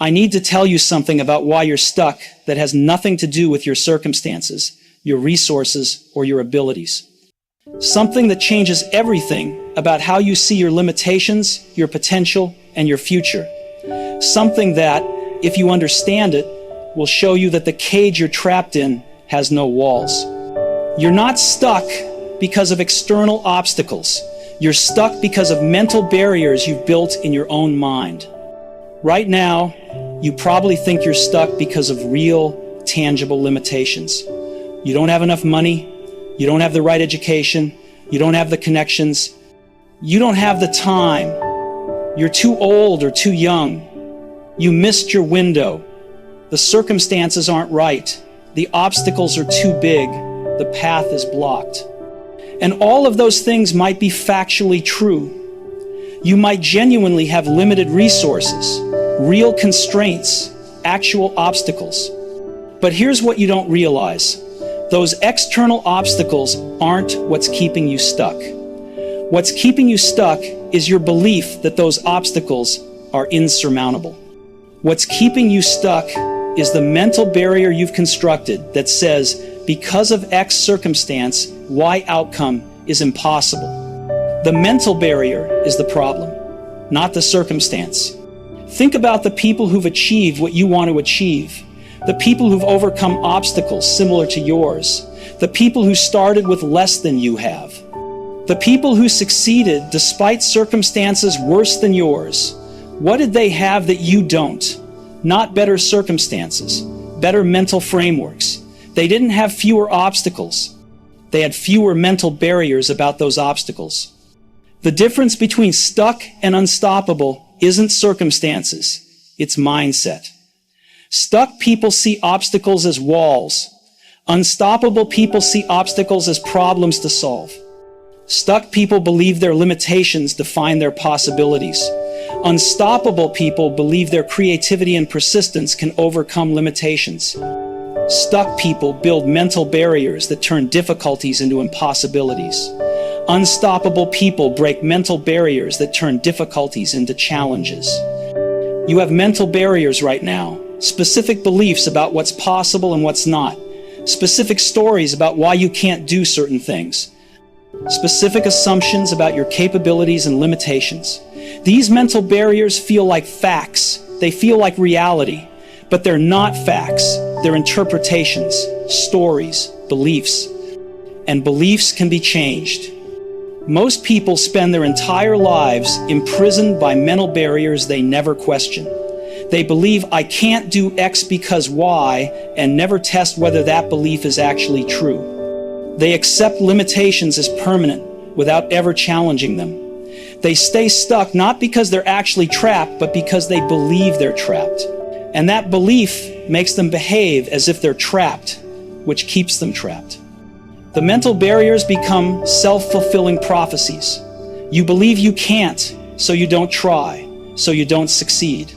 I need to tell you something about why you're stuck that has nothing to do with your circumstances, your resources, or your abilities. Something that changes everything about how you see your limitations, your potential, and your future. Something that, if you understand it, will show you that the cage you're trapped in has no walls. You're not stuck because of external obstacles. You're stuck because of mental barriers you've built in your own mind. Right now, you probably think you're stuck because of real, tangible limitations. You don't have enough money, you don't have the right education, you don't have the connections, you don't have the time, you're too old or too young, you missed your window, the circumstances aren't right, the obstacles are too big, the path is blocked. And all of those things might be factually true. You might genuinely have limited resources, real constraints, actual obstacles. But here's what you don't realize. Those external obstacles aren't what's keeping you stuck. What's keeping you stuck is your belief that those obstacles are insurmountable. What's keeping you stuck is the mental barrier you've constructed that says, because of X circumstance, Y outcome is impossible. The mental barrier is the problem, not the circumstance. Think about the people who've achieved what you want to achieve, the people who've overcome obstacles similar to yours, the people who started with less than you have, the people who succeeded despite circumstances worse than yours. What did they have that you don't? Not better circumstances, better mental frameworks. They didn't have fewer obstacles. They had fewer mental barriers about those obstacles. The difference between stuck and unstoppable isn't circumstances, it's mindset. Stuck people see obstacles as walls. Unstoppable people see obstacles as problems to solve. Stuck people believe their limitations define their possibilities. Unstoppable people believe their creativity and persistence can overcome limitations. Stuck people build mental barriers that turn difficulties into impossibilities. Unstoppable people break mental barriers that turn difficulties into challenges. You have mental barriers right now, specific beliefs about what's possible and what's not, specific stories about why you can't do certain things, specific assumptions about your capabilities and limitations. These mental barriers feel like facts. They feel like reality, but they're not facts. They're interpretations, stories, beliefs. And beliefs can be changed. Most people spend their entire lives imprisoned by mental barriers they never question. They believe I can't do X because Y and never test whether that belief is actually true. They accept limitations as permanent without ever challenging them. They stay stuck not because they're actually trapped, but because they believe they're trapped. And that belief makes them behave as if they're trapped, which keeps them trapped. The mental barriers become self-fulfilling prophecies. You believe you can't, so you don't try, so you don't succeed,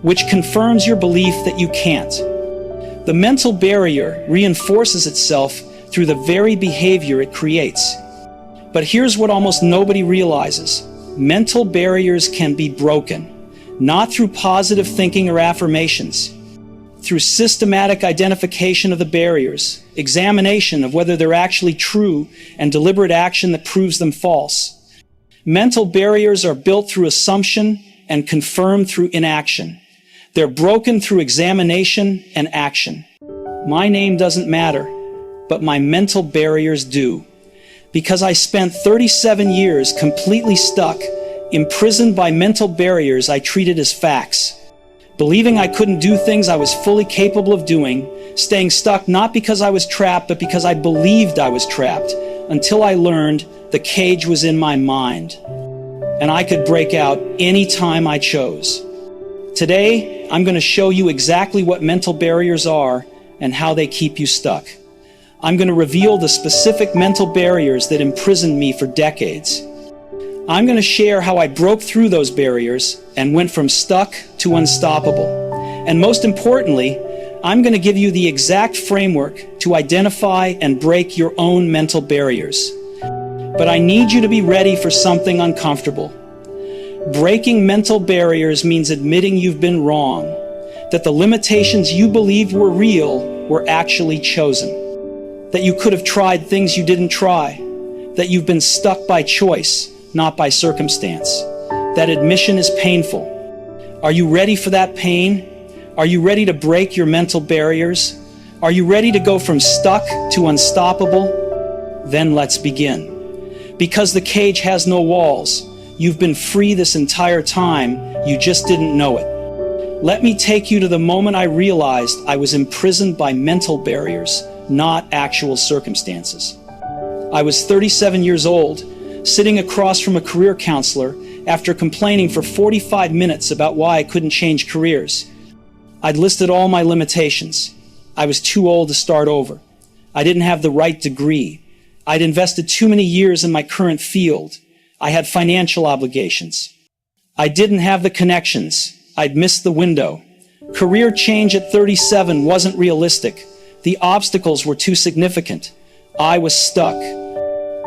which confirms your belief that you can't. The mental barrier reinforces itself through the very behavior it creates. But here's what almost nobody realizes. Mental barriers can be broken, not through positive thinking or affirmations, through systematic identification of the barriers, examination of whether they're actually true, and deliberate action that proves them false. Mental barriers are built through assumption and confirmed through inaction. They're broken through examination and action. My name doesn't matter, but my mental barriers do. Because I spent 37 years completely stuck, imprisoned by mental barriers I treated as facts. Believing I couldn't do things I was fully capable of doing, staying stuck not because I was trapped, but because I believed I was trapped, until I learned the cage was in my mind, and I could break out any time I chose. Today, I'm going to show you exactly what mental barriers are and how they keep you stuck. I'm going to reveal the specific mental barriers that imprisoned me for decades. I'm going to share how I broke through those barriers and went from stuck to unstoppable. And most importantly, I'm going to give you the exact framework to identify and break your own mental barriers. But I need you to be ready for something uncomfortable. Breaking mental barriers means admitting you've been wrong. that the limitations you believed were real were actually chosen, that you could have tried things you didn't try, that you've been stuck by choice, not by circumstance. That admission is painful. Are you ready for that pain? Are you ready to break your mental barriers? Are you ready to go from stuck to unstoppable? Then let's begin. Because the cage has no walls. You've been free this entire time, you just didn't know it. Let me take you to the moment I realized I was imprisoned by mental barriers, not actual circumstances. I was 37 years old, sitting across from a career counselor after complaining for 45 minutes about why I couldn't change careers. I'd listed all my limitations. I was too old to start over. I didn't have the right degree. I'd invested too many years in my current field. I had financial obligations. I didn't have the connections. I'd missed the window. Career change at 37 wasn't realistic. The obstacles were too significant. I was stuck.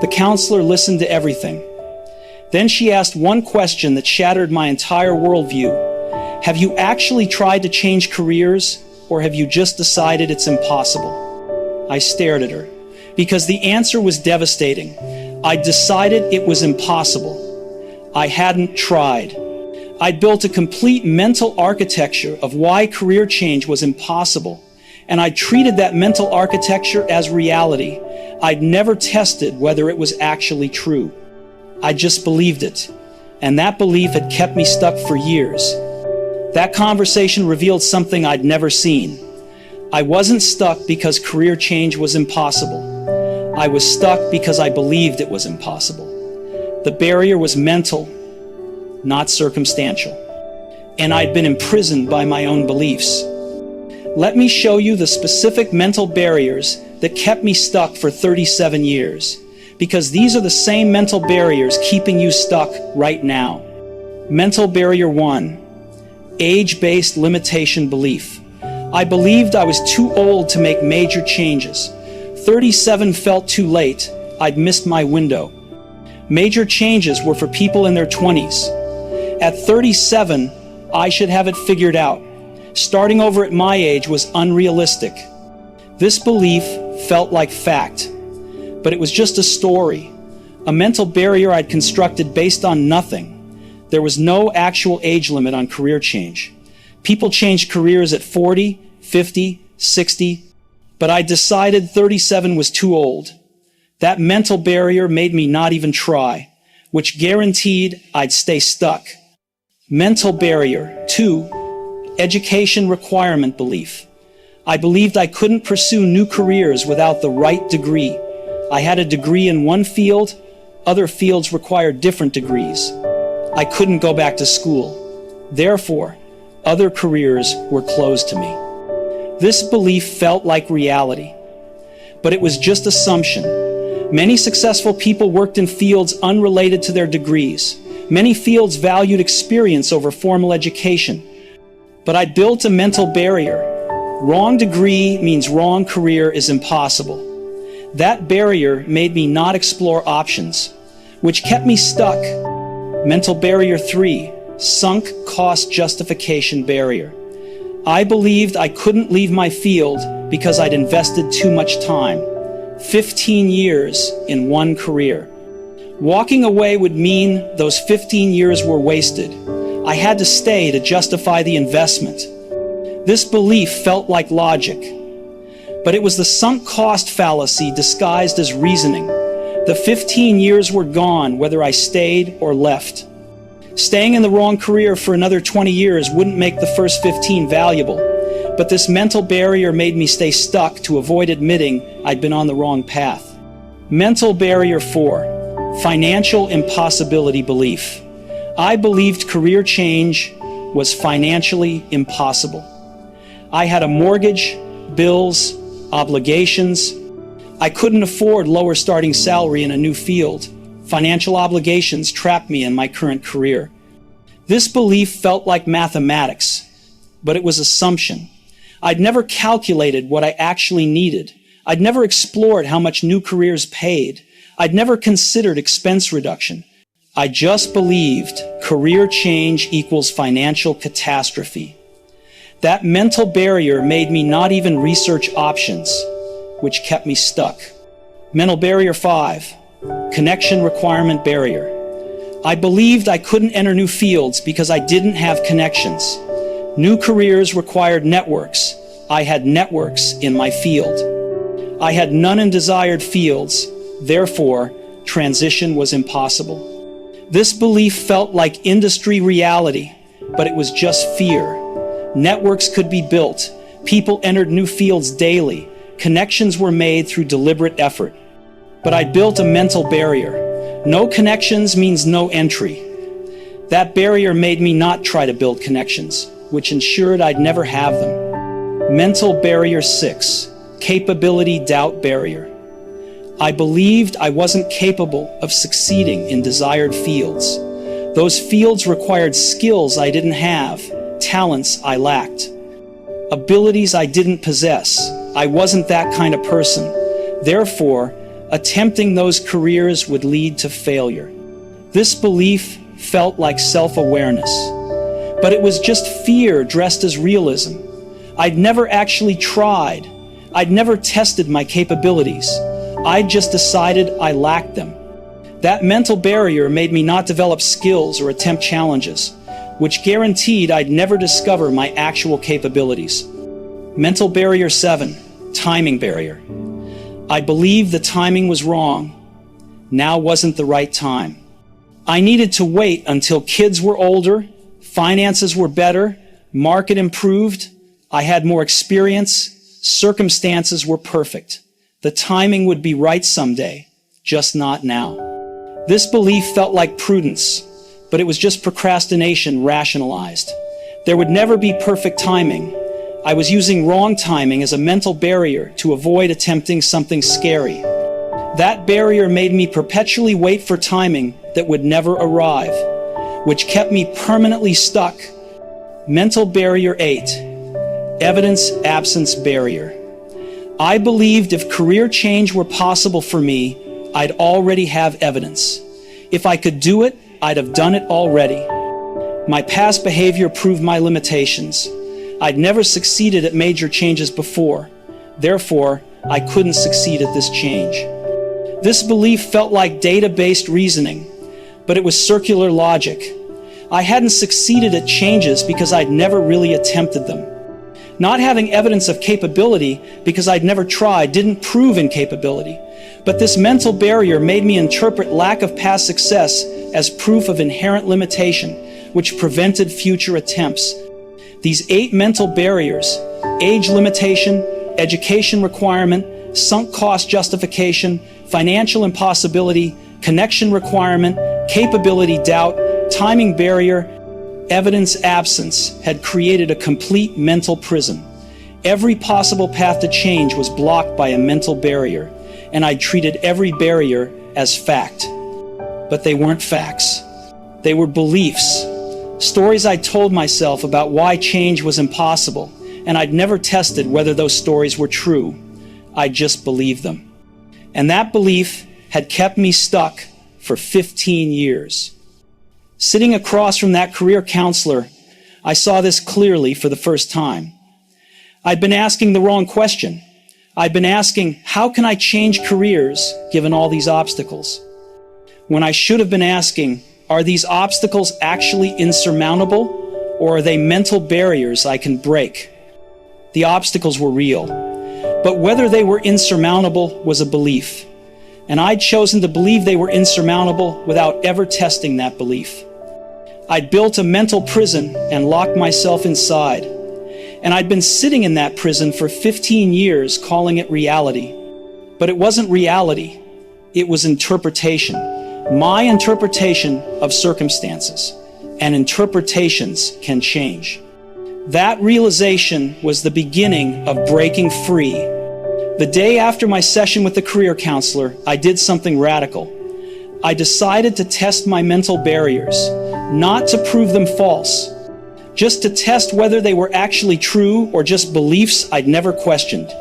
The counselor listened to everything. Then she asked one question that shattered my entire worldview. Have you actually tried to change careers, or have you just decided it's impossible? I stared at her, because the answer was devastating. I decided it was impossible. I hadn't tried. I'd built a complete mental architecture of why career change was impossible, and I treated that mental architecture as reality. I'd never tested whether it was actually true. I just believed it, and that belief had kept me stuck for years. That conversation revealed something I'd never seen. I wasn't stuck because career change was impossible. I was stuck because I believed it was impossible. The barrier was mental, not circumstantial, and I'd been imprisoned by my own beliefs. Let me show you the specific mental barriers that kept me stuck for 37 years, because these are the same mental barriers keeping you stuck right now. Mental barrier 1, age-based limitation belief. I believed I was too old to make major changes. 37 felt too late. I'd missed my window. Major changes were for people in their 20s. At 37, I should have it figured out. Starting over at my age was unrealistic. This belief felt like fact, but it was just a story, a mental barrier I'd constructed based on nothing. There was no actual age limit on career change. People changed careers at 40, 50, 60, but I decided 37 was too old. That mental barrier made me not even try, which guaranteed I'd stay stuck. Mental barrier 2, education requirement belief. I believed I couldn't pursue new careers without the right degree. I had a degree in one field, other fields required different degrees. I couldn't go back to school. Therefore, other careers were closed to me. This belief felt like reality, but it was just assumption. Many successful people worked in fields unrelated to their degrees. Many fields valued experience over formal education. But I built a mental barrier. Wrong degree means wrong career is impossible. That barrier made me not explore options, which kept me stuck. Mental barrier 3, sunk cost justification barrier. I believed I couldn't leave my field because I'd invested too much time. 15 years in one career. Walking away would mean those 15 years were wasted. I had to stay to justify the investment. This belief felt like logic, but it was the sunk cost fallacy disguised as reasoning. The 15 years were gone whether I stayed or left. Staying in the wrong career for another 20 years wouldn't make the first 15 valuable, but this mental barrier made me stay stuck to avoid admitting I'd been on the wrong path. Mental barrier 4, financial impossibility belief. I believed career change was financially impossible. I had a mortgage, bills, obligations. I couldn't afford lower starting salary in a new field. Financial obligations trapped me in my current career. This belief felt like mathematics, but it was assumption. I'd never calculated what I actually needed. I'd never explored how much new careers paid. I'd never considered expense reduction. I just believed career change equals financial catastrophe. That mental barrier made me not even research options, which kept me stuck. Mental barrier 5, connection requirement barrier. I believed I couldn't enter new fields because I didn't have connections. New careers required networks. I had networks in my field. I had none in desired fields, therefore, transition was impossible. This belief felt like industry reality, but it was just fear. Networks could be built. People entered new fields daily. Connections were made through deliberate effort. But I built a mental barrier. No connections means no entry. That barrier made me not try to build connections, which ensured I'd never have them. Mental barrier 6, capability doubt barrier. I believed I wasn't capable of succeeding in desired fields. Those fields required skills I didn't have, talents I lacked, abilities I didn't possess. I wasn't that kind of person. Therefore, attempting those careers would lead to failure. This belief felt like self-awareness, but it was just fear dressed as realism. I'd never actually tried. I'd never tested my capabilities. I'd just decided I lacked them. That mental barrier made me not develop skills or attempt challenges, which guaranteed I'd never discover my actual capabilities. Mental barrier 7, timing barrier. I believed the timing was wrong. Now wasn't the right time. I needed to wait until kids were older, finances were better, market improved, I had more experience, circumstances were perfect. The timing would be right someday, just not now. This belief felt like prudence, but it was just procrastination rationalized. There would never be perfect timing. I was using wrong timing as a mental barrier to avoid attempting something scary. That barrier made me perpetually wait for timing that would never arrive, which kept me permanently stuck. Mental barrier 8, evidence absence barrier. I believed if career change were possible for me, I'd already have evidence. If I could do it, I'd have done it already. My past behavior proved my limitations. I'd never succeeded at major changes before. Therefore, I couldn't succeed at this change. This belief felt like data-based reasoning, but it was circular logic. I hadn't succeeded at changes because I'd never really attempted them. Not having evidence of capability because I'd never tried didn't prove incapability. But this mental barrier made me interpret lack of past success as proof of inherent limitation, which prevented future attempts. These 8 mental barriers, age limitation, education requirement, sunk cost justification, financial impossibility, connection requirement, capability doubt, timing barrier, evidence absence, had created a complete mental prison. Every possible path to change was blocked by a mental barrier, and I treated every barrier as fact. But they weren't facts. They were beliefs. Stories I told myself about why change was impossible, and I'd never tested whether those stories were true. I just believed them. And that belief had kept me stuck for 15 years. Sitting across from that career counselor, I saw this clearly for the first time. I'd been asking the wrong question. I'd been asking, how can I change careers given all these obstacles? When I should have been asking, are these obstacles actually insurmountable, or are they mental barriers I can break? The obstacles were real, but whether they were insurmountable was a belief, and I'd chosen to believe they were insurmountable without ever testing that belief. I'd built a mental prison and locked myself inside, and I'd been sitting in that prison for 15 years calling it reality. But it wasn't reality, it was interpretation. My interpretation of circumstances, and interpretations can change. That realization was the beginning of breaking free. The day after my session with the career counselor, I did something radical. I decided to test my mental barriers, not to prove them false, just to test whether they were actually true or just beliefs I'd never questioned.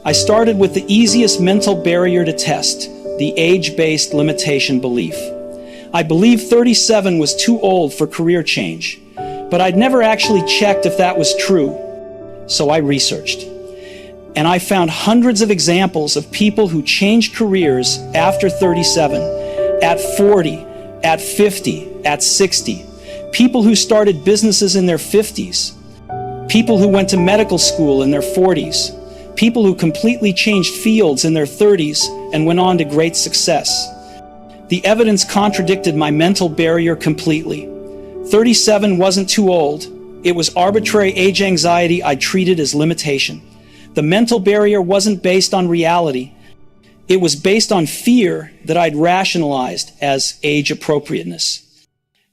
I started with the easiest mental barrier to test, the age-based limitation belief. I believed 37 was too old for career change, but I'd never actually checked if that was true. So I researched. And I found hundreds of examples of people who changed careers after 37, at 40, at 50, at 60. People who started businesses in their 50s. People who went to medical school in their 40s. People who completely changed fields in their 30s and went on to great success. The evidence contradicted my mental barrier completely. 37 wasn't too old. It was arbitrary age anxiety I treated as limitation. The mental barrier wasn't based on reality. It was based on fear that I'd rationalized as age appropriateness.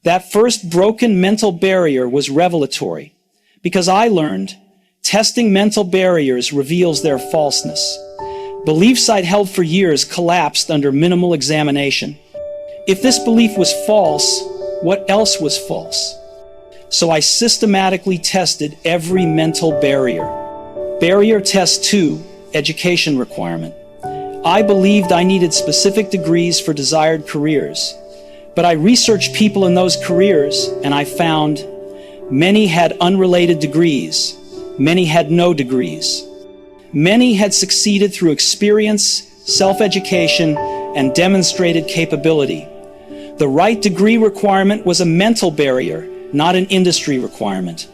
That first broken mental barrier was revelatory, because I learned testing mental barriers reveals their falseness. Beliefs I'd held for years collapsed under minimal examination. If this belief was false, what else was false? So I systematically tested every mental barrier. Barrier test 2, education requirement. I believed I needed specific degrees for desired careers, but I researched people in those careers and I found many had unrelated degrees, many had no degrees. Many had succeeded through experience, self-education, and demonstrated capability. The right degree requirement was a mental barrier, not an industry requirement.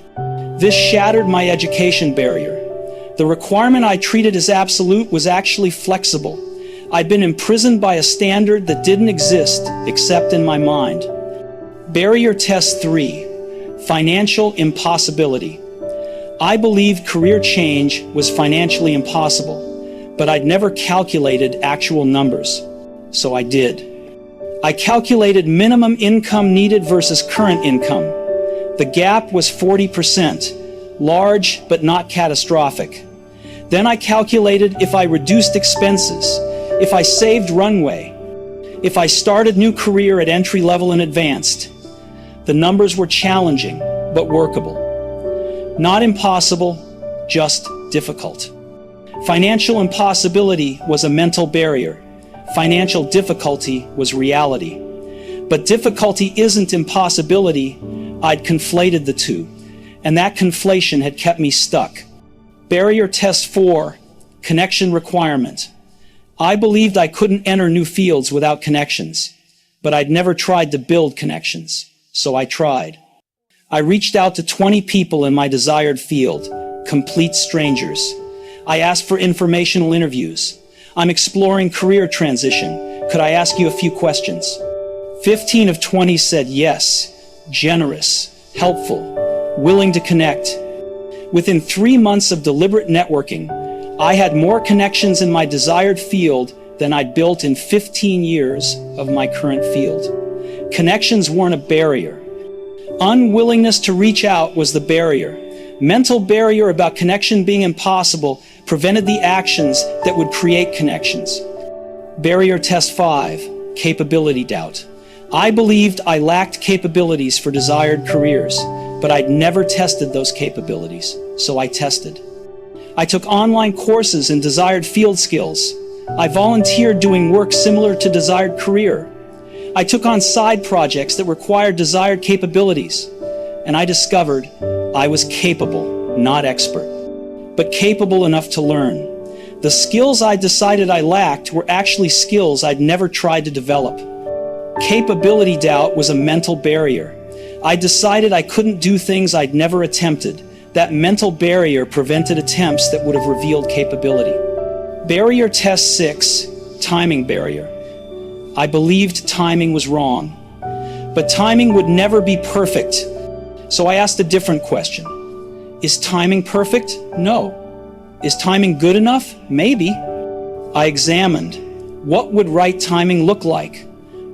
This shattered my education barrier. The requirement I treated as absolute was actually flexible. I'd been imprisoned by a standard that didn't exist except in my mind. Barrier test 3, financial impossibility. I believed career change was financially impossible, but I'd never calculated actual numbers, so I did. I calculated minimum income needed versus current income. The gap was 40%. Large but not catastrophic. Then I calculated if I reduced expenses, if I saved runway, if I started new career at entry level and advanced. The numbers were challenging but workable. Not impossible, just difficult. Financial impossibility was a mental barrier. Financial difficulty was reality. But difficulty isn't impossibility. I'd conflated the two. And that conflation had kept me stuck. Barrier test 4, connection requirement. I believed I couldn't enter new fields without connections, but I'd never tried to build connections, so I tried. I reached out to 20 people in my desired field, complete strangers. I asked for informational interviews. I'm exploring career transition. Could I ask you a few questions? 15 of 20 said yes, generous, helpful, willing to connect. Within 3 months of deliberate networking, I had more connections in my desired field than I'd built in 15 years of my current field. Connections weren't a barrier. Unwillingness to reach out was the barrier. Mental barrier about connection being impossible prevented the actions that would create connections. Barrier test 5, capability doubt. I believed I lacked capabilities for desired careers, but I'd never tested those capabilities, so I tested. I took online courses in desired field skills. I volunteered doing work similar to desired career. I took on side projects that required desired capabilities, and I discovered I was capable, not expert, but capable enough to learn. The skills I decided I lacked were actually skills I'd never tried to develop. Capability doubt was a mental barrier. I decided I couldn't do things I'd never attempted. That mental barrier prevented attempts that would have revealed capability. Barrier test 6, timing barrier. I believed timing was wrong, but timing would never be perfect. So I asked a different question. Is timing perfect? No. Is timing good enough? Maybe. I examined. What would right timing look like?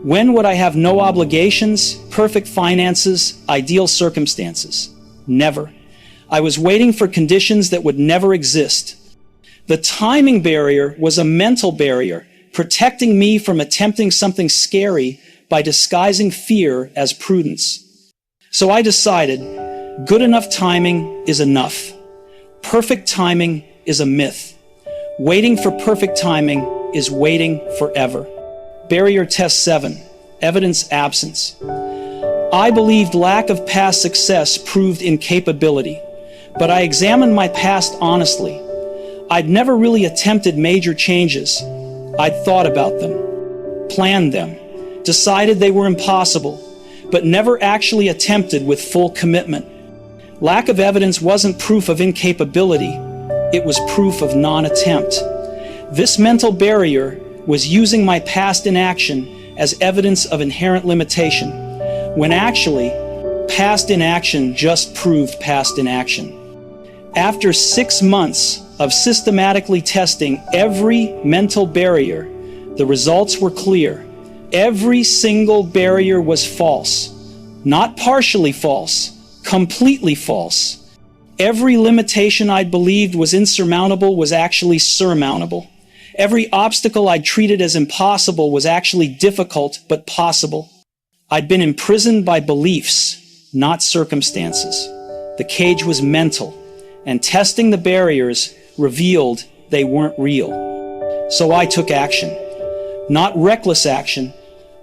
When would I have no obligations, perfect finances, ideal circumstances? Never. I was waiting for conditions that would never exist. The timing barrier was a mental barrier, protecting me from attempting something scary by disguising fear as prudence. So I decided, good enough timing is enough. Perfect timing is a myth. Waiting for perfect timing is waiting forever. Barrier test 7, evidence absence. I believed lack of past success proved incapability, But I examined my past honestly. I'd never really attempted major changes. I'd thought about them, planned them, decided they were impossible, but never actually attempted with full commitment. Lack of evidence wasn't proof of incapability, it was proof of non-attempt. This mental barrier was using my past inaction as evidence of inherent limitation, when actually, past inaction just proved past inaction. After 6 months of systematically testing every mental barrier, the results were clear. Every single barrier was false. Not partially false, completely false. Every limitation I'd believed was insurmountable was actually surmountable. Every obstacle I'd treated as impossible was actually difficult but possible. I'd been imprisoned by beliefs, not circumstances. The cage was mental, and testing the barriers revealed they weren't real. So I took action. Not reckless action,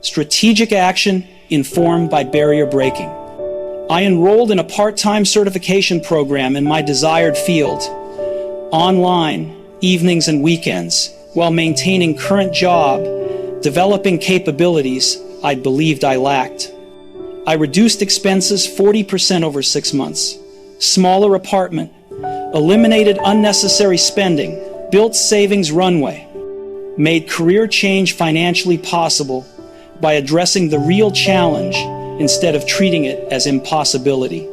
strategic action informed by barrier breaking. I enrolled in a part-time certification program in my desired field, online, evenings and weekends, while maintaining current job, developing capabilities I believed I lacked. I reduced expenses 40% over 6 months, smaller apartment, eliminated unnecessary spending, built savings runway, made career change financially possible by addressing the real challenge instead of treating it as impossibility.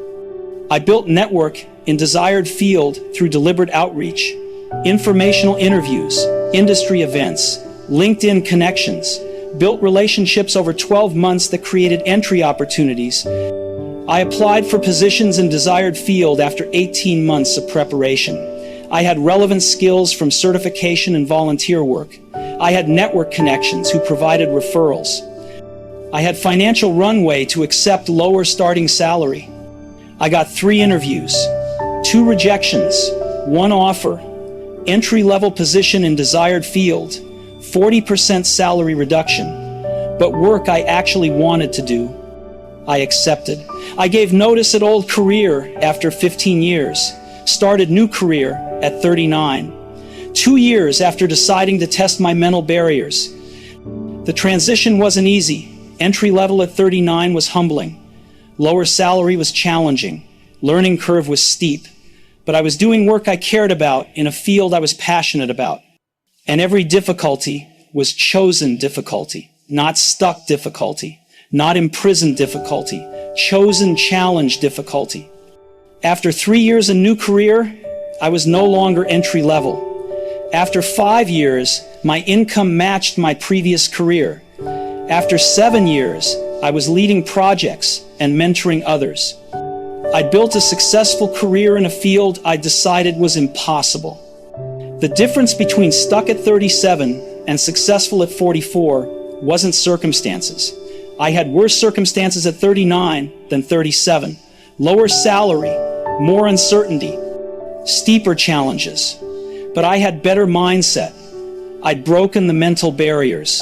I built network in desired field through deliberate outreach, informational interviews, industry events, LinkedIn connections, built relationships over 12 months that created entry opportunities. I applied for positions in desired field after 18 months of preparation. I had relevant skills from certification and volunteer work. I had network connections who provided referrals. I had financial runway to accept lower starting salary. I got 3 interviews, 2 rejections, 1 offer, entry-level position in desired field, 40% salary reduction, but work I actually wanted to do. I accepted. I gave notice at old career after 15 years, started new career at 39, 2 years after deciding to test my mental barriers. The transition wasn't easy. Entry level at 39 was humbling. Lower salary was challenging. Learning curve was steep. But I was doing work I cared about in a field I was passionate about. And every difficulty was chosen difficulty, not stuck difficulty, not imprisoned difficulty, chosen challenge difficulty. After 3 years in new career, I was no longer entry level. After 5 years, my income matched my previous career. After 7 years, I was leading projects and mentoring others. I built a successful career in a field I decided was impossible. The difference between stuck at 37 and successful at 44 wasn't circumstances. I had worse circumstances at 39 than 37. Lower salary, more uncertainty, steeper challenges. But I had better mindset. I'd broken the mental barriers,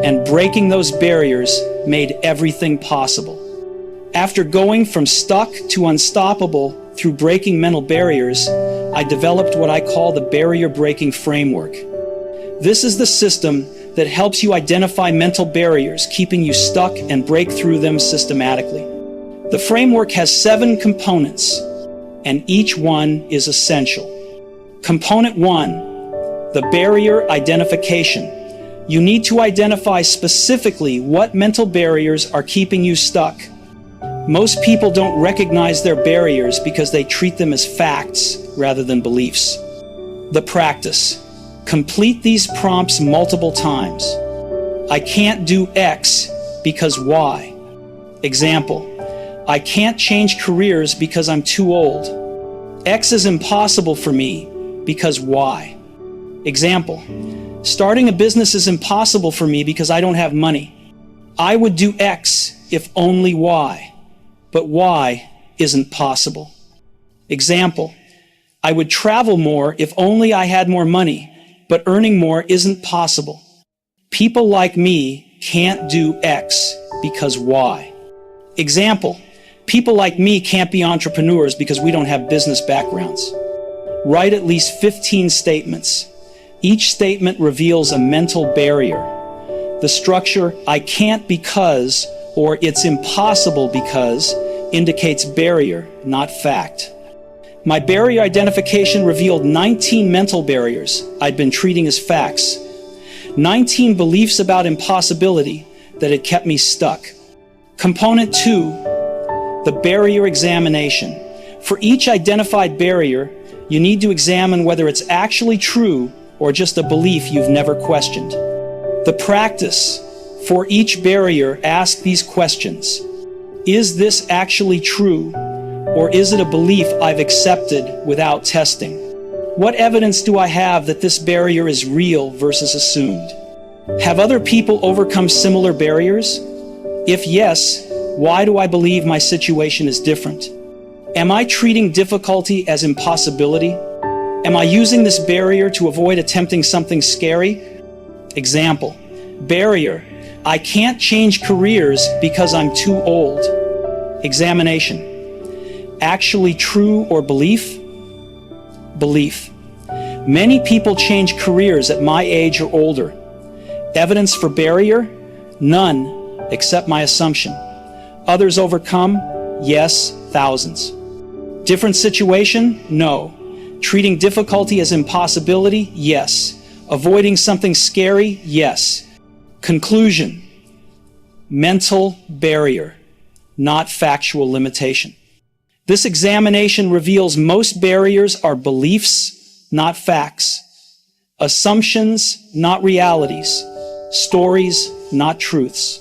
and breaking those barriers made everything possible. After going from stuck to unstoppable through breaking mental barriers, I developed what I call the barrier breaking framework. This is the system that helps you identify mental barriers, keeping you stuck, and break through them systematically. The framework has 7 components, and each one is essential. Component 1, the barrier identification. You need to identify specifically what mental barriers are keeping you stuck. Most people don't recognize their barriers because they treat them as facts rather than beliefs. The practice. Complete these prompts multiple times. I can't do X because Y. Example, I can't change careers because I'm too old. X is impossible for me because Y. Example, starting a business is impossible for me because I don't have money. I would do X if only Y, but Y isn't possible. Example, I would travel more if only I had more money, but earning more isn't possible. People like me can't do X because Y. Example, People like me can't be entrepreneurs because we don't have business backgrounds. Write at least 15 statements. Each statement reveals a mental barrier. The structure, I can't because, or it's impossible because, indicates barrier, not fact. My barrier identification revealed 19 mental barriers I'd been treating as facts. 19 beliefs about impossibility that had kept me stuck. Component 2, the barrier examination. For each identified barrier, you need to examine whether it's actually true or just a belief you've never questioned. The practice. For each barrier, ask these questions. Is this actually true, or is it a belief I've accepted without testing? What evidence do I have that this barrier is real versus assumed? Have other people overcome similar barriers? If yes, why do I believe my situation is different? Am I treating difficulty as impossibility? Am I using this barrier to avoid attempting something scary? Example, barrier. I can't change careers because I'm too old. Examination. Actually true or belief? Belief. Many people change careers at my age or older. Evidence for barrier? None, except my assumption. Others overcome? Yes, thousands. Different situation? No. Treating difficulty as impossibility? Yes. Avoiding something scary? Yes. Conclusion. Mental barrier, not factual limitation. This examination reveals most barriers are beliefs, not facts. Assumptions, not realities. Stories, not truths.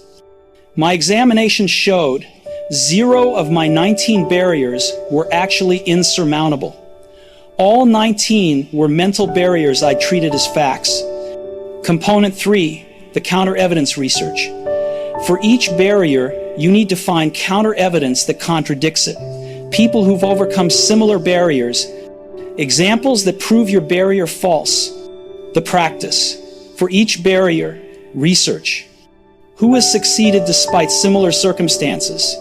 My examination showed 0 of my 19 barriers were actually insurmountable. All 19 were mental barriers I treated as facts. Component 3, the counter-evidence research. For each barrier, you need to find counter-evidence that contradicts it. People who've overcome similar barriers. Examples that prove your barrier false. The practice. For each barrier, research. Who has succeeded despite similar circumstances?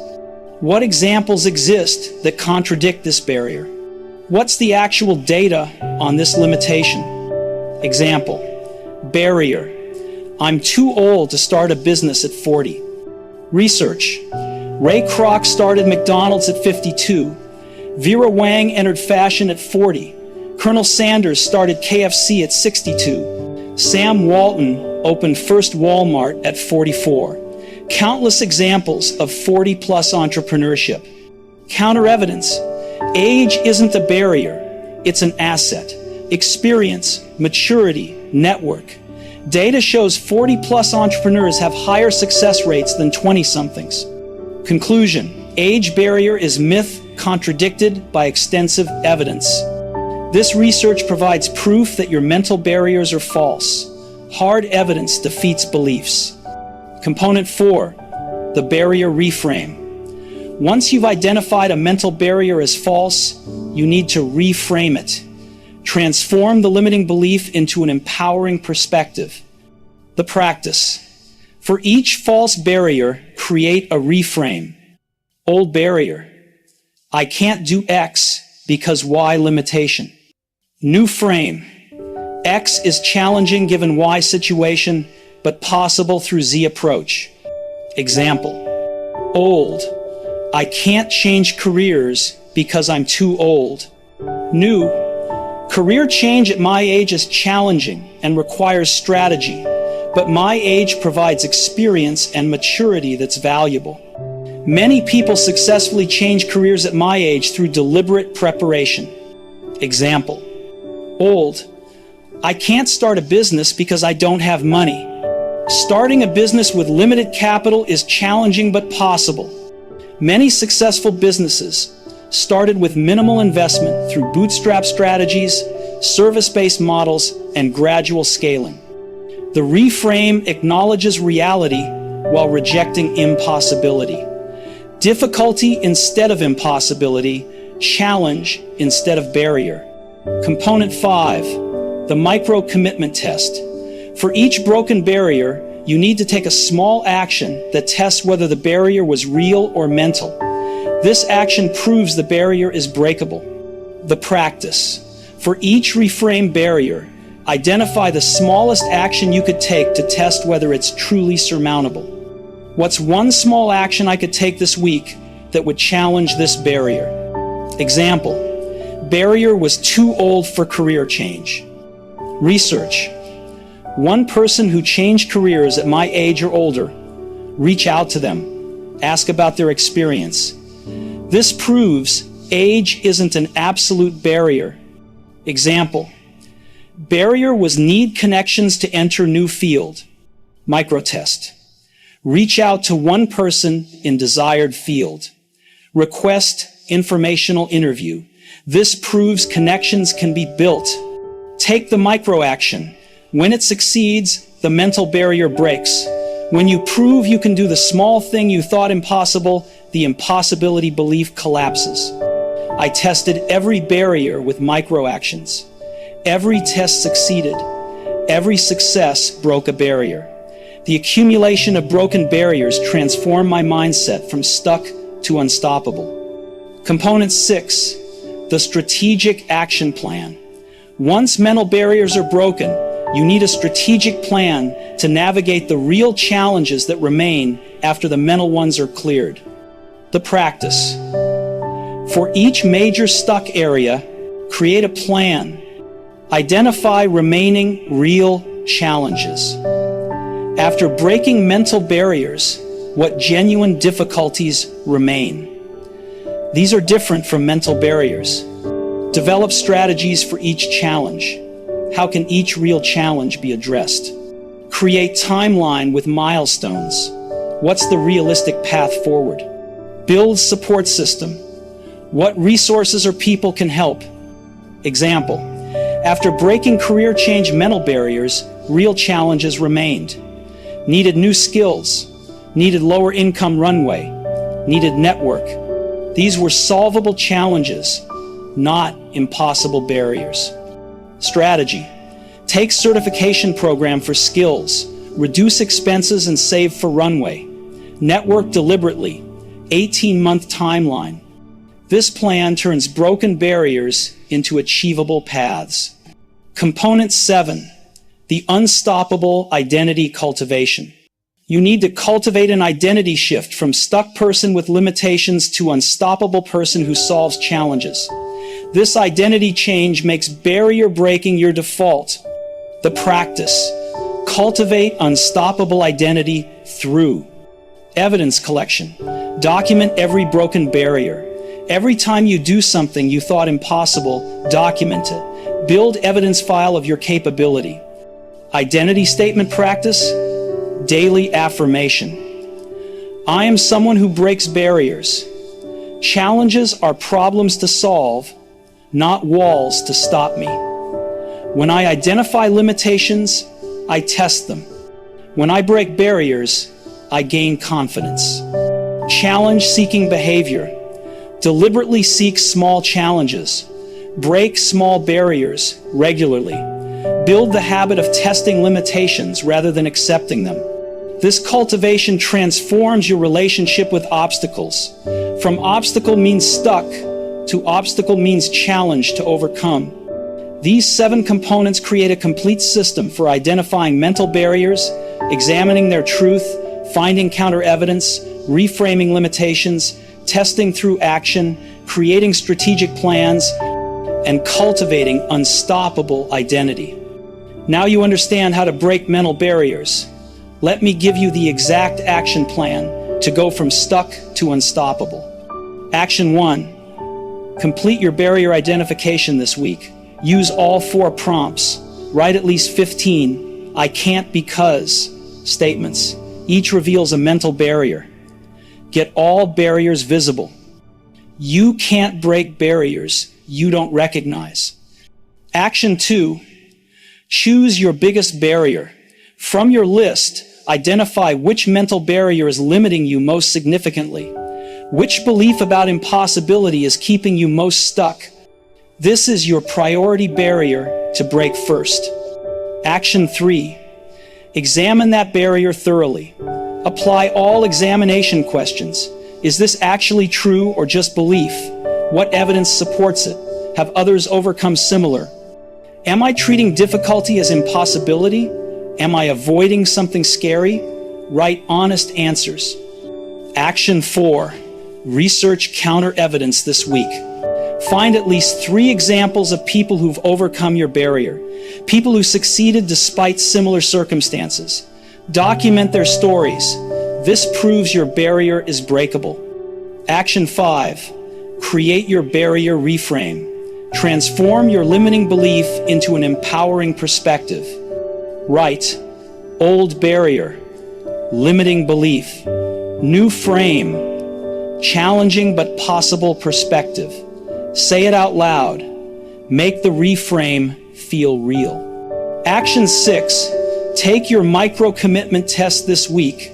What examples exist that contradict this barrier? What's the actual data on this limitation? Example, barrier. I'm too old to start a business at 40. Research. Ray Kroc started McDonald's at 52. Vera Wang entered fashion at 40. Colonel Sanders started KFC at 62. Sam Walton opened first Walmart at 44. Countless examples of 40-plus entrepreneurship. Counter-evidence. Age isn't a barrier, it's an asset. Experience, maturity, network. Data shows 40-plus entrepreneurs have higher success rates than 20-somethings. Conclusion, age barrier is myth contradicted by extensive evidence. This research provides proof that your mental barriers are false. Hard evidence defeats beliefs. Component 4, the barrier reframe. Once you've identified a mental barrier as false, you need to reframe it. Transform the limiting belief into an empowering perspective. The practice. For each false barrier, create a reframe. Old barrier. I can't do X because Y limitation. New frame. X is challenging given Y situation, but possible through Z approach. Example. Old. I can't change careers because I'm too old. New. Career change at my age is challenging and requires strategy, but my age provides experience and maturity that's valuable. Many people successfully change careers at my age through deliberate preparation. Example. Old. I can't start a business because I don't have money. Starting a business with limited capital is challenging but possible. Many successful businesses started with minimal investment through bootstrap strategies, service-based models, and gradual scaling. The reframe acknowledges reality while rejecting impossibility. Difficulty instead of impossibility, challenge instead of barrier. Component 5, the micro-commitment test. For each broken barrier, you need to take a small action that tests whether the barrier was real or mental. This action proves the barrier is breakable. The practice. For each reframe barrier, identify the smallest action you could take to test whether it's truly surmountable. What's one small action I could take this week that would challenge this barrier? Example: barrier was too old for career change. Research. One person who changed careers at my age or older. Reach out to them. Ask about their experience. This proves age isn't an absolute barrier. Example: barrier was need connections to enter new field. Microtest. Reach out to one person in desired field. Request informational interview. This proves connections can be built. Take the micro action. When it succeeds, the mental barrier breaks. When you prove you can do the small thing you thought impossible, the impossibility belief collapses. I tested every barrier with micro actions. Every test succeeded. Every success broke a barrier. The accumulation of broken barriers transformed my mindset from stuck to unstoppable. Component 6, the strategic action plan. Once mental barriers are broken, you need a strategic plan to navigate the real challenges that remain after the mental ones are cleared. The practice. For each major stuck area, create a plan. Identify remaining real challenges. After breaking mental barriers, what genuine difficulties remain? These are different from mental barriers. Develop strategies for each challenge. How can each real challenge be addressed? Create timeline with milestones. What's the realistic path forward? Build support system. What resources or people can help? Example: after breaking career change mental barriers, real challenges remained. Needed new skills. Needed lower income runway. Needed network. These were solvable challenges, not impossible barriers. Strategy. Take certification program for skills. Reduce expenses and save for runway. Network deliberately. 18-month timeline. This plan turns broken barriers into achievable paths. Component 7, the unstoppable identity cultivation. You need to cultivate an identity shift from stuck person with limitations to unstoppable person who solves challenges. This identity change makes barrier breaking your default. The practice. Cultivate unstoppable identity through evidence collection. Document every broken barrier. Every time you do something you thought impossible, document it. Build evidence file of your capability. Identity statement practice. Daily affirmation. I am someone who breaks barriers. Challenges are problems to solve, not walls to stop me. When I identify limitations, I test them. When I break barriers, I gain confidence. Challenge-seeking behavior. Deliberately seek small challenges. Break small barriers regularly. Build the habit of testing limitations rather than accepting them. This cultivation transforms your relationship with obstacles. From obstacle means stuck to obstacle means challenge to overcome. These 7 components create a complete system for identifying mental barriers, examining their truth, finding counter evidence, reframing limitations, testing through action, creating strategic plans, and cultivating unstoppable identity. Now you understand how to break mental barriers. Let me give you the exact action plan to go from stuck to unstoppable. Action 1. Complete your barrier identification this week. Use all 4 prompts. Write at least 15 "I can't because" statements. Each reveals a mental barrier. Get all barriers visible. You can't break barriers you don't recognize. Action 2. Choose your biggest barrier. From your list, identify which mental barrier is limiting you most significantly. Which belief about impossibility is keeping you most stuck? This is your priority barrier to break first. Action 3. Examine that barrier thoroughly. Apply all examination questions. Is this actually true or just belief? What evidence supports it? Have others overcome similar? Am I treating difficulty as impossibility? Am I avoiding something scary? Write honest answers. Action 4. Research counter evidence this week. Find at least 3 examples of people who've overcome your barrier. People who succeeded despite similar circumstances. Document their stories. This proves your barrier is breakable. Action 5. Create your barrier reframe. Transform your limiting belief into an empowering perspective. Write, old barrier, limiting belief, new frame, challenging but possible perspective. Say it out loud. Make the reframe feel real. Action 6. Take your micro-commitment test this week.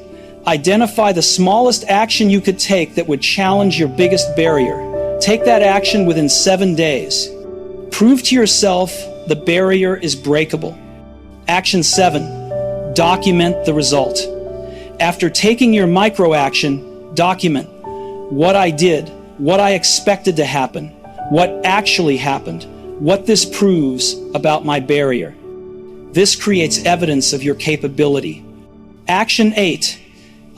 Identify the smallest action you could take that would challenge your biggest barrier. Take that action within 7 days. Prove to yourself the barrier is breakable. Action 7. Document the result. After taking your micro-action, document what I did, what I expected to happen, what actually happened, what this proves about my barrier. This creates evidence of your capability. Action 8.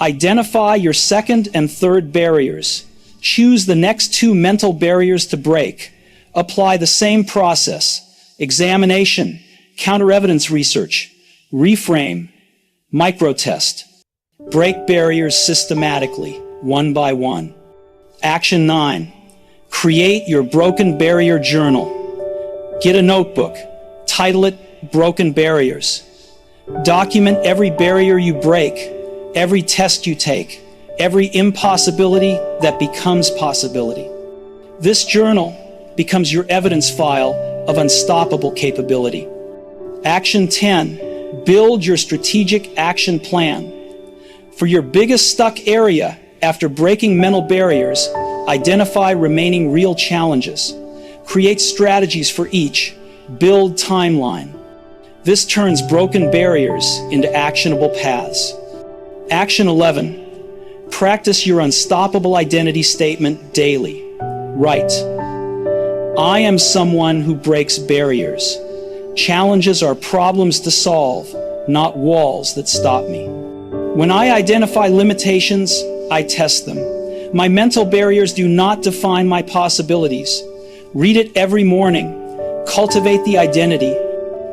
Identify your second and third barriers. Choose the next 2 mental barriers to break. Apply the same process. Examination, counter-evidence research, reframe, micro-test. Break barriers systematically, one by one. Action 9. Create your broken barrier journal. Get a notebook. Title it Broken Barriers. Document every barrier you break, every test you take, every impossibility that becomes possibility. This journal becomes your evidence file of unstoppable capability. Action 10. Build your strategic action plan. For your biggest stuck area, after breaking mental barriers, identify remaining real challenges. Create strategies for each. Build timeline. This turns broken barriers into actionable paths. Action 11. Practice your unstoppable identity statement daily. Write, I am someone who breaks barriers. Challenges are problems to solve, not walls that stop me. When I identify limitations, I test them. My mental barriers do not define my possibilities. Read it every morning. Cultivate the identity.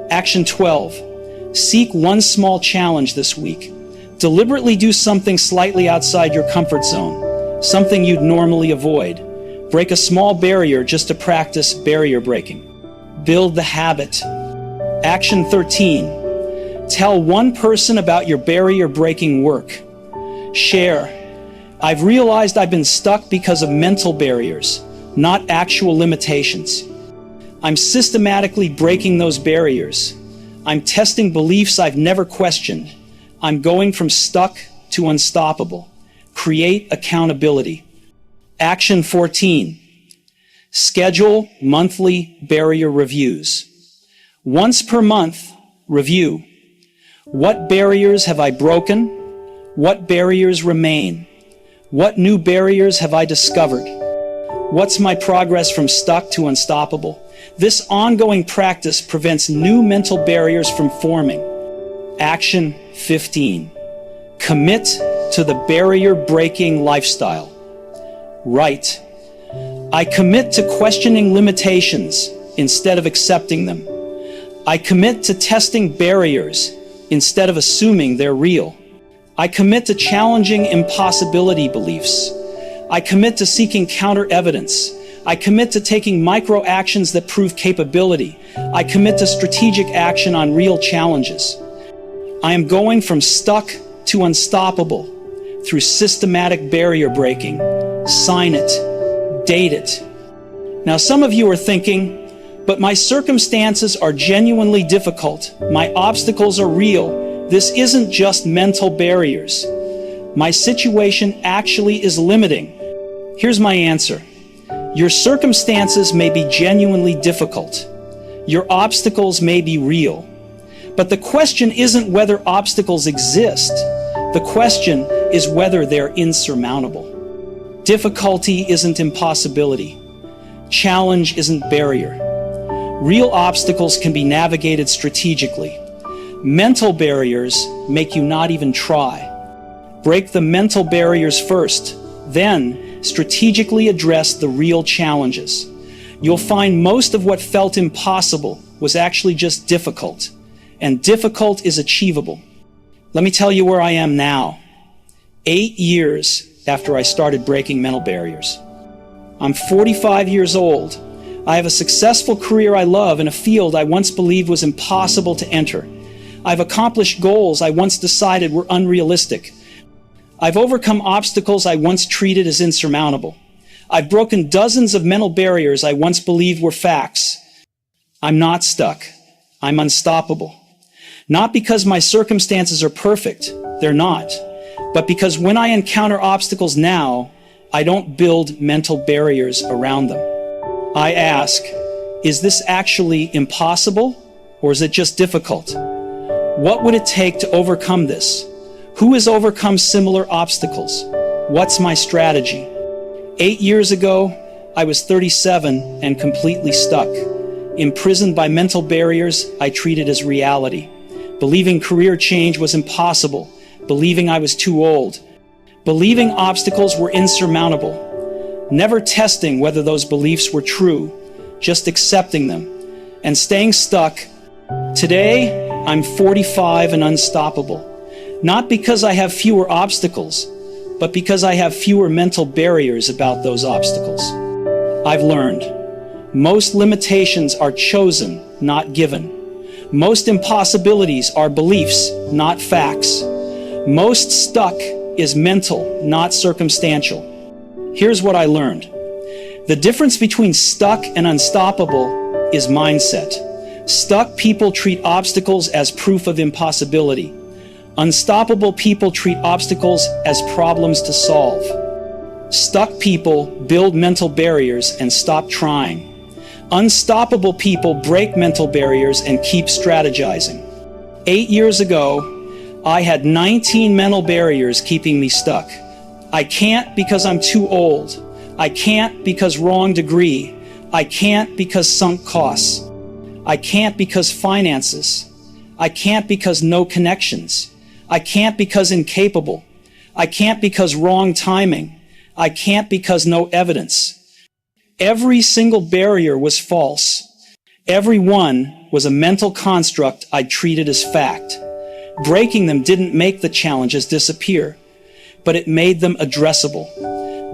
Action 12. Seek one small challenge this week. Deliberately do something slightly outside your comfort zone, something you'd normally avoid. Break a small barrier just to practice barrier breaking. Build the habit. Action 13. Tell one person about your barrier breaking work. Share. I've realized I've been stuck because of mental barriers, not actual limitations. I'm systematically breaking those barriers. I'm testing beliefs I've never questioned. I'm going from stuck to unstoppable. Create accountability. Action 14. Schedule monthly barrier reviews. Once per month, review. What barriers have I broken? What barriers remain? What new barriers have I discovered? What's my progress from stuck to unstoppable? This ongoing practice prevents new mental barriers from forming. Action 15. Commit to the barrier-breaking lifestyle. Write, I commit to questioning limitations instead of accepting them. I commit to testing barriers instead of assuming they're real. I commit to challenging impossibility beliefs. I commit to seeking counter-evidence. I commit to taking micro-actions that prove capability. I commit to strategic action on real challenges. I am going from stuck to unstoppable through systematic barrier breaking. Sign it. Date it. Now, some of you are thinking, but my circumstances are genuinely difficult. My obstacles are real. This isn't just mental barriers. My situation actually is limiting. Here's my answer. Your circumstances may be genuinely difficult. Your obstacles may be real. But the question isn't whether obstacles exist. The question is whether they're insurmountable. Difficulty isn't impossibility. Challenge isn't barrier. Real obstacles can be navigated strategically. Mental barriers make you not even try. Break the mental barriers first, then strategically address the real challenges. You'll find most of what felt impossible was actually just difficult, and difficult is achievable. Let me tell you where I am now. 8 years after I started breaking mental barriers. I'm 45 years old. I have a successful career I love in a field I once believed was impossible to enter. I've accomplished goals I once decided were unrealistic. I've overcome obstacles I once treated as insurmountable. I've broken dozens of mental barriers I once believed were facts. I'm not stuck. I'm unstoppable. Not because my circumstances are perfect. They're not. But because when I encounter obstacles now, I don't build mental barriers around them. I ask, is this actually impossible, or is it just difficult? What would it take to overcome this? Who has overcome similar obstacles? What's my strategy? 8 years ago, I was 37 and completely stuck. Imprisoned by mental barriers I treated as reality. Believing career change was impossible. Believing I was too old. Believing obstacles were insurmountable. Never testing whether those beliefs were true, just accepting them and staying stuck. Today, I'm 45 and unstoppable. Not because I have fewer obstacles, but because I have fewer mental barriers about those obstacles. I've learned most limitations are chosen, not given. Most impossibilities are beliefs, not facts. Most stuck is mental, not circumstantial. Here's what I learned. The difference between stuck and unstoppable is mindset. Stuck people treat obstacles as proof of impossibility. Unstoppable people treat obstacles as problems to solve. Stuck people build mental barriers and stop trying. Unstoppable people break mental barriers and keep strategizing. 8 years ago, I had 19 mental barriers keeping me stuck. I can't because I'm too old. I can't because wrong degree. I can't because sunk costs. I can't because finances. I can't because no connections. I can't because incapable. I can't because wrong timing. I can't because no evidence. Every single barrier was false. Every one was a mental construct I treated as fact. Breaking them didn't make the challenges disappear, but it made them addressable.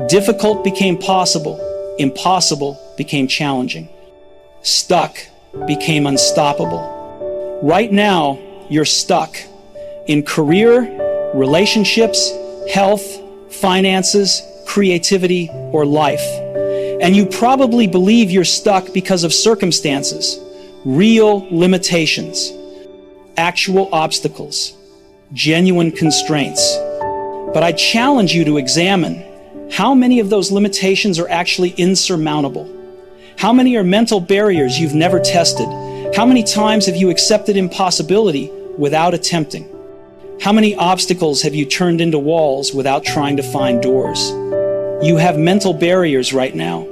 Difficult became possible. Impossible became challenging. Stuck became unstoppable. Right now, you're stuck in career, relationships, health, finances, creativity, or life. And you probably believe you're stuck because of circumstances, real limitations, actual obstacles, genuine constraints. But I challenge you to examine how many of those limitations are actually insurmountable. How many are mental barriers you've never tested? How many times have you accepted impossibility without attempting? How many obstacles have you turned into walls without trying to find doors? You have mental barriers right now.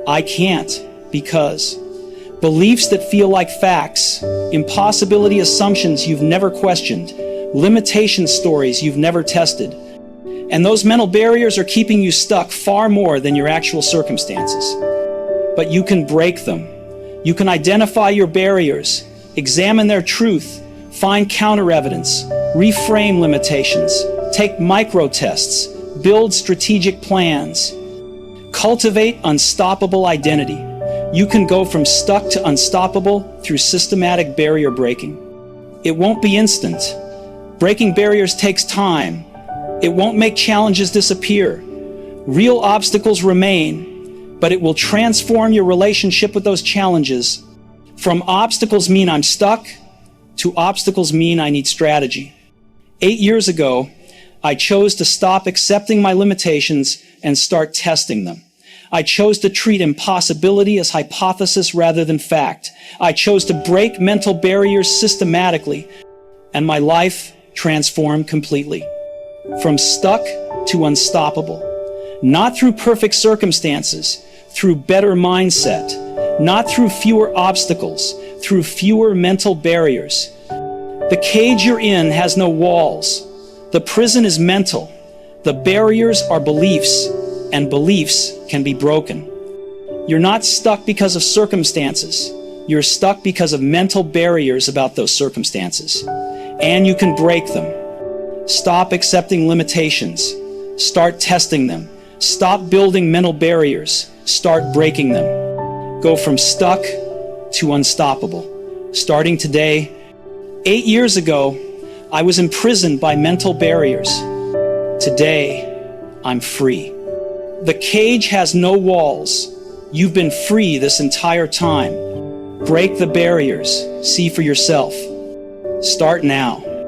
I can't because beliefs that feel like facts, impossibility assumptions you've never questioned, limitation stories you've never tested. And those mental barriers are keeping you stuck far more than your actual circumstances. But you can break them. You can identify your barriers, examine their truth, find counter evidence, reframe limitations, take micro tests, build strategic plans, cultivate unstoppable identity. You can go from stuck to unstoppable through systematic barrier breaking. It won't be instant. Breaking barriers takes time. It won't make challenges disappear. Real obstacles remain, but it will transform your relationship with those challenges. From obstacles mean I'm stuck to obstacles mean I need strategy. 8 years ago, I chose to stop accepting my limitations and start testing them. I chose to treat impossibility as hypothesis rather than fact. I chose to break mental barriers systematically, and my life transformed completely. From stuck to unstoppable. Not through perfect circumstances, through better mindset. Not through fewer obstacles, through fewer mental barriers. The cage you're in has no walls. The prison is mental. The barriers are beliefs, and beliefs can be broken. You're not stuck because of circumstances. You're stuck because of mental barriers about those circumstances. And you can break them. Stop accepting limitations. Start testing them. Stop building mental barriers. Start breaking them. Go from stuck to unstoppable. Starting today, 8 years ago, I was imprisoned by mental barriers. Today, I'm free. The cage has no walls. You've been free this entire time. Break the barriers. See for yourself. Start now.